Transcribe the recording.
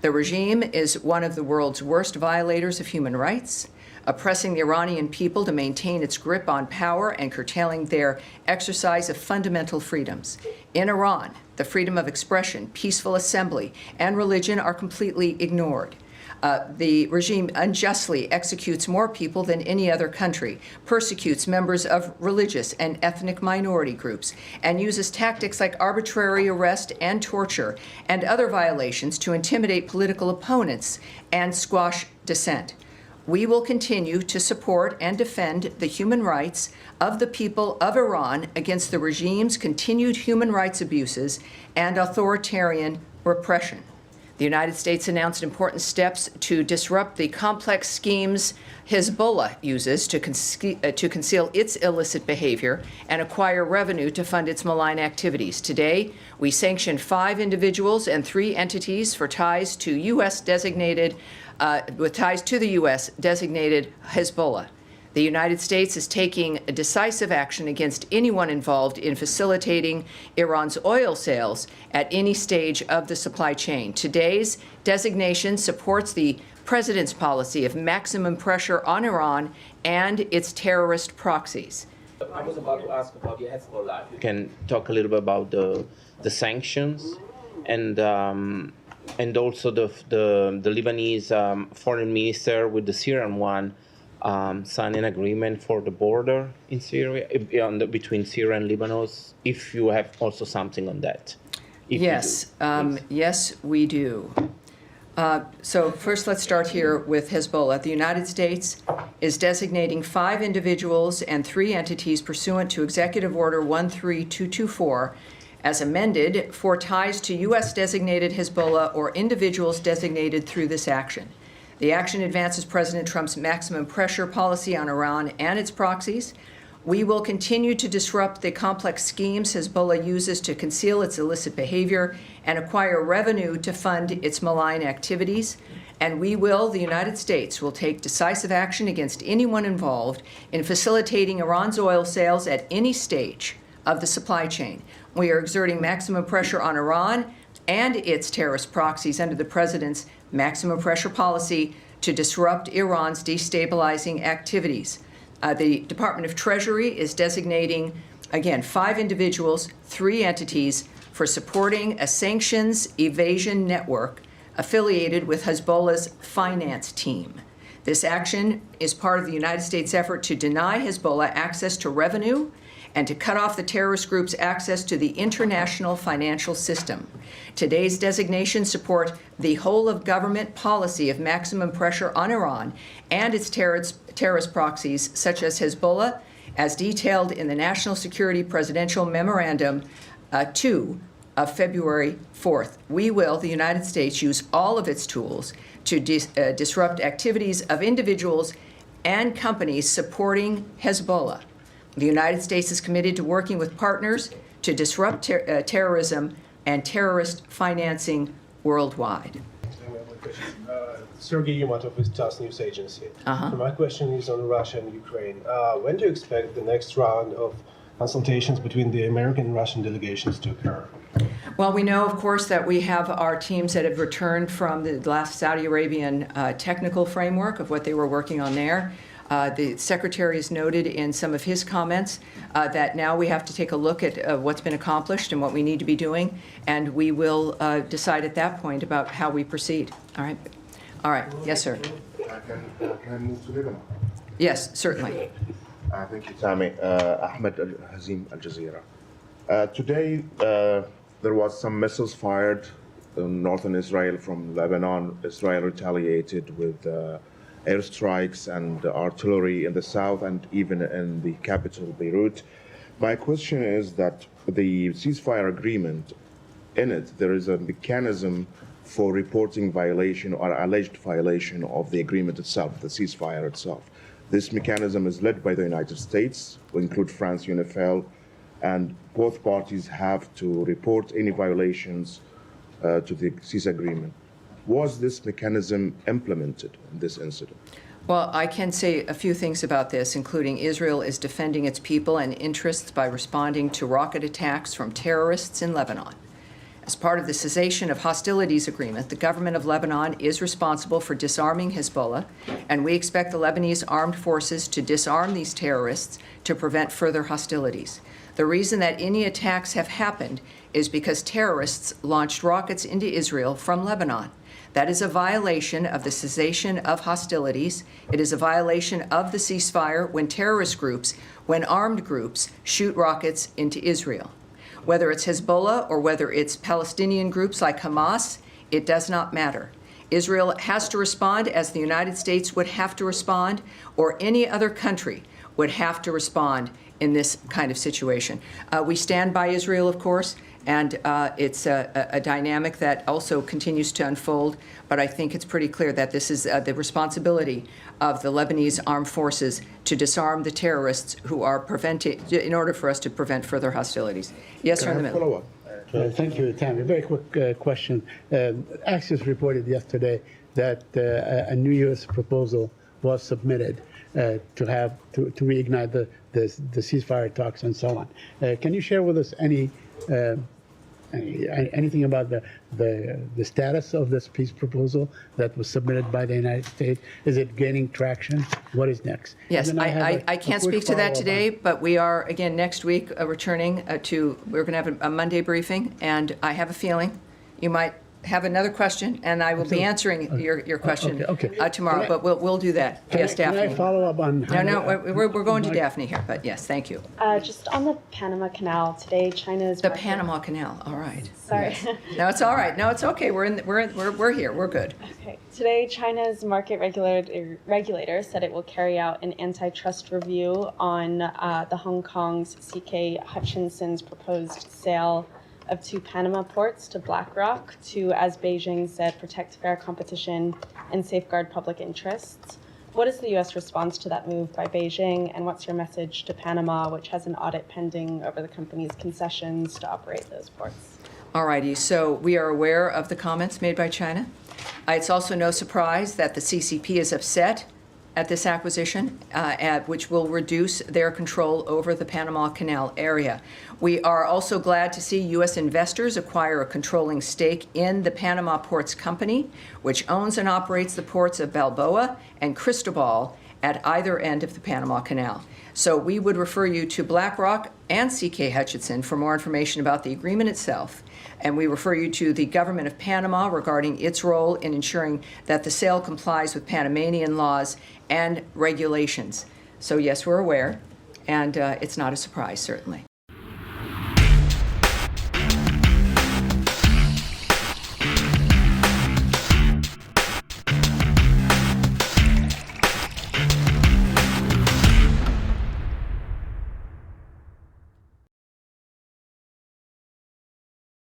The regime is one of the world's worst violators of human rights, oppressing the Iranian people to maintain its grip on power and curtailing their exercise of fundamental freedoms. In Iran, the freedom of expression, peaceful assembly, and religion are completely ignored. The regime unjustly executes more people than any other country, persecutes members of religious and ethnic minority groups, and uses tactics like arbitrary arrest and torture and other violations to intimidate political opponents and squash dissent. We will continue to support and defend the human rights of the people of Iran against the regime's continued human rights abuses and authoritarian repression. The United States announced important steps to disrupt the complex schemes Hezbollah uses to conceal its illicit behavior and acquire revenue to fund its malign activities. Today, we sanctioned 5 individuals and 3 entities for ties to U.S. designated Hezbollah. The United States is taking decisive action against anyone involved in facilitating Iran's oil sales at any stage of the supply chain. Today's designation supports the President's policy of maximum pressure on Iran and its terrorist proxies. I was about to ask about your Hezbollah. You can talk a little bit about the sanctions and also the Lebanese foreign minister with the Syrian one signed an agreement for the border in Syria, between Syria and Lebanon, if you have also something on that. Yes, yes, we do. So first, let's start here with Hezbollah. The United States is designating 5 individuals and 3 entities pursuant to Executive Order 13224 as amended for ties to U.S. designated Hezbollah or individuals designated through this action. The action advances President Trump's maximum pressure policy on Iran and its proxies. We will continue to disrupt the complex schemes Hezbollah uses to conceal its illicit behavior and acquire revenue to fund its malign activities. And the United States, will take decisive action against anyone involved in facilitating Iran's oil sales at any stage of the supply chain. We are exerting maximum pressure on Iran and its terrorist proxies under the President's maximum pressure policy to disrupt Iran's destabilizing activities. The Department of Treasury is designating, again, 5 individuals, 3 entities for supporting a sanctions evasion network affiliated with Hezbollah's finance team. This action is part of the United States' effort to deny Hezbollah access to revenue and to cut off the terrorist group's access to the international financial system. Today's designations support the whole-of-government policy of maximum pressure on Iran and its terrorist proxies, such as Hezbollah, as detailed in the National Security Presidential Memorandum 2 of February 4th. The United States, use all of its tools to disrupt activities of individuals and companies supporting Hezbollah. The United States is committed to working with partners to disrupt terrorism and terrorist financing worldwide. Sergei Yumatov with TASS News Agency. So my question is on Russia and Ukraine. When do you expect the next round of consultations between the American and Russian delegations to occur? Well, we know, of course, that we have our teams that have returned from the last Saudi Arabian technical framework of what they were working on there. The Secretary has noted in some of his comments that now we have to take a look at what's been accomplished and what we need to be doing, and we will decide at that point about how we proceed. All right? All right. Yes, sir. Can I move to Lebanon? Yes, certainly. Thank you, Sami. Ahmed Hazim, Al Jazeera. Today, there was some missiles fired in northern Israel from Lebanon. Israel retaliated with airstrikes and artillery in the south and even in the capital, Beirut. My question is that the ceasefire agreement, in it, there is a mechanism for reporting violation or alleged violation of the agreement itself, the ceasefire itself. This mechanism is led by the United States, will include France, UNIFIL, and both parties have to report any violations to the cease agreement. Was this mechanism implemented in this incident? Well, I can say a few things about this, including Israel is defending its people and interests by responding to rocket attacks from terrorists in Lebanon. As part of the cessation of hostilities agreement, the government of Lebanon is responsible for disarming Hezbollah, and we expect the Lebanese armed forces to disarm these terrorists to prevent further hostilities. The reason that any attacks have happened is because terrorists launched rockets into Israel from Lebanon. That is a violation of the cessation of hostilities. It is a violation of the ceasefire when terrorist groups, when armed groups, shoot rockets into Israel. Whether it's Hezbollah or whether it's Palestinian groups like Hamas, it does not matter. Israel has to respond as the United States would have to respond, or any other country would have to respond in this kind of situation. We stand by Israel, of course, and it's a dynamic that also continues to unfold, but I think it's pretty clear that this is the responsibility of the Lebanese armed forces to disarm the terrorists who are preventing, in order for us to prevent further hostilities. Yes, sir, in the middle. Follow-up. Thank you, Tammy. Very quick question. Axios reported yesterday that a new U.S. proposal was submitted to reignite the ceasefire talks and so on. Can you share with us anything about the status of this peace proposal that was submitted by the United States? Is it gaining traction? What is next? Yes, I can't speak to that today, but we are, again, next week returning we're going to have a Monday briefing, and I have a feeling you might have another question, and I will be answering your question tomorrow, but we'll do that. Yes, Daphne. Can I follow up on... No, we're going to Daphne here, but yes, thank you. Just on the Panama Canal, today China's... The Panama Canal, all right. Sorry. Yes. No, it's all right. No, it's okay. We're here. We're good. Okay. Today, China's market regulator said it will carry out an antitrust review on the Hong Kong's C.K. Hutchinson's proposed sale of 2 Panama ports to BlackRock to, as Beijing said, protect fair competition and safeguard public interests. What is the U.S. response to that move by Beijing, and what's your message to Panama, which has an audit pending over the company's concessions to operate those ports? All righty. So we are aware of the comments made by China. It's also no surprise that the CCP is upset at this acquisition, which will reduce their control over the Panama Canal area. We are also glad to see U.S. investors acquire a controlling stake in the Panama Ports Company, which owns and operates the ports of Balboa and Cristobal at either end of the Panama Canal. So we would refer you to BlackRock and C.K. Hutchinson for more information about the agreement itself. And we refer you to the government of Panama regarding its role in ensuring that the sale complies with Panamanian laws and regulations. So yes, we're aware, and it's not a surprise, certainly.